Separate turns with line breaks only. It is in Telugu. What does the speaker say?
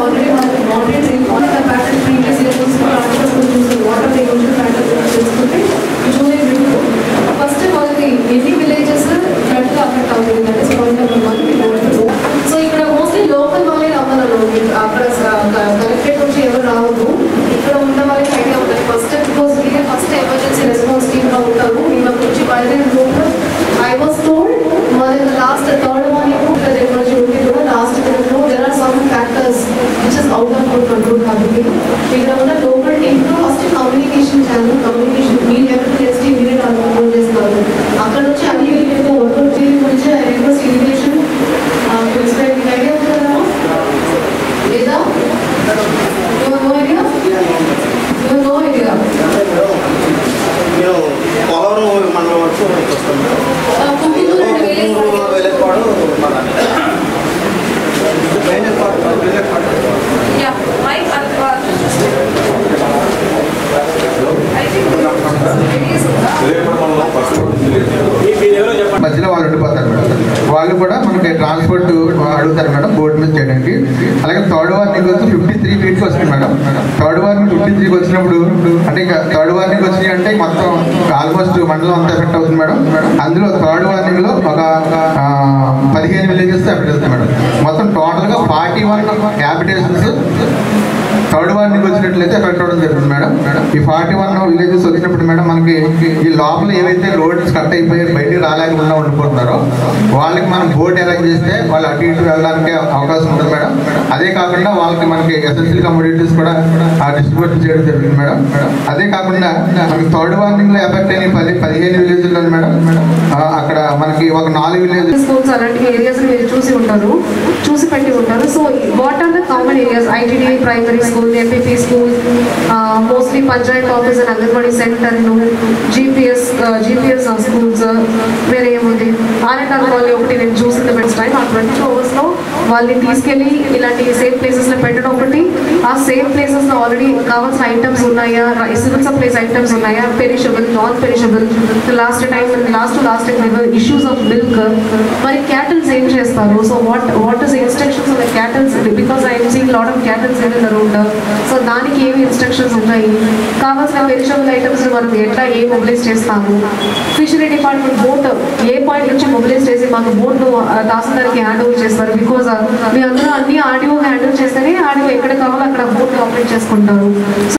already moderate the pattern previous years what are the usual patterns first of all any villages flood affect అవుతుంది that is point number 1 we want to know. So ఇక్కడ mostly local వాళ్ళే రావాలి అక్కడ కలెక్టరేట్ నుంచి ఎవరు రావద్దు ఇక్కడ ఉన్న వాళ్ళకి ఐడియా ఉంటుంది ఫస్ట్ బికాస్ వీళ్ళే ఫస్ట్ ఎమర్జెన్సీ రెస్పాన్స్ టీమ్ లో ఉంటారు వీళ్ళ నుంచి బయలుదేరి I was told the last third one the emergency ఉంటే కూడా last there are some factors which is out of our control కాబట్టి ఇక్కడ ఉన్న లోకల్ టీమ్ లో ఫస్ట్ కమ్యూనికేషన్ ఛానల్ కమ్యూనికేషన్ మీరు ఎవరికి ఎస్టీ మీరే కంట్రోల్ చేస్తారు అక్కడ నుంచి అన్ని వర్కౌట్ చేయడం గురించి I request irrigation principal idea ఉందా లేదా నో ఐడియా
పోలవరం మన వరకు
మధ్యలో వాళ్ళు ఉండిపోతారు మేడం. వాళ్ళు కూడా మనకి ట్రాన్స్పోర్ట్ అడుగుతారు మేడం బోట్ మీద చేయడానికి. అలాగే థర్డ్ వార్నింగ్ వచ్చి 53 ఫీట్కి వస్తుంది మేడం. థర్డ్ వార్నింగ్ 53కి వచ్చినప్పుడు అంటే ఇంకా థర్డ్ వార్నింగ్ వచ్చినాయి అంటే మొత్తం ఆల్మోస్ట్ మండలం అంతా ఎఫెక్ట్ అవుతుంది మేడం. అందులో థర్డ్ వార్నింగ్ లో ఒక 15 విలేజెస్ ఎఫెక్ట్ అవుతుంది మేడం. మొత్తం టోటల్గా 41 హ్యాబిటేషన్స్ థర్డ్ వార్నింగ్ వచ్చినట్లయితే ఎఫెక్ట్ అవ్వడం జరుగుతుంది మేడం. ఈ 41 విలేజెస్ వచ్చినప్పుడు మేడం మనకి ఈ లోపల ఏవైతే రోడ్స్ కట్ అయిపోయి బయటికి రాలేకుండా ఉండిపోతున్నారో వాళ్ళకి మనం బోట్ అరేంజ్ చేస్తే వాళ్ళు అటు ఇటు వెళ్ళడానికి అవకాశం ఉంటుంది మేడం. అదే కాకుండా వాళ్ళకి మనకి ఎసెన్షియల్ కమోడిటీస్ కూడా డిస్ట్రిబ్యూట్ చేయడం జరుగుతుంది మేడం. అదే కాకుండా మనకి థర్డ్ వార్నింగ్ లో ఎఫెక్ట్ అయిన 15 విలేజెస్ ఉంది మేడం. అక్కడ మనకి ఒక 4 విలేజెస్
స్కూల్స్ అలాంటి ఏరియాస్ మీరు చూసి పెట్టి ఉంటారు. So what are the common areas? ITD primary school, MPP school, mostly panchayat office and anganwadi సెంటర్లు, జీపీఎస్ స్కూల్స్, వేరే ఏముంది ఆర్ఎన్ఆర్ కాలనీ ఒకటి నేను చూసింది బెస్ట్ టైం. ఆ 22 అవర్స్లో వాళ్ళని తీసుకెళ్ళి ఇలాంటి సేఫ్ ప్లేసెస్లో పెట్టడం ఒకటి. ఆ సేఫ్ ప్లేసెస్లో ఆల్రెడీ కావాల్సిన ఐటమ్స్ ఉన్నాయా, సివిల్ సప్లైస్ ఐటమ్స్ ఉన్నాయా, perishable, non perishable. Last time issues of milk. మరి క్యాటిల్స్ ఏం చేస్తారు? So what is instructions of the cattles? Because I M seeing lot of cattles in the road. So దానికి ఏమి ఇన్స్ట్రక్షన్స్ ఉన్నాయి? కావాల్సిన పెరిషబుల్ ఐటమ్స్ మనం ఎట్లా మొబిలైజ్ చేస్తాము? ఫిషరీ డిపార్ట్మెంట్ బోట్ ఏ పాయింట్ నుంచి మొబిలైజ్ చేసి మాకు బోట్ను తహసీల్దార్కి హ్యాండ్ ఓవర్ చేస్తారు? బికాజ్ మీ అందరూ అన్ని ఆర్డీఓ హ్యాండిల్ చేస్తేనే ఆర్డీఓ ఎక్కడ కావాలో అక్కడ బోట్ ఆపరేట్ చేసుకుంటారు.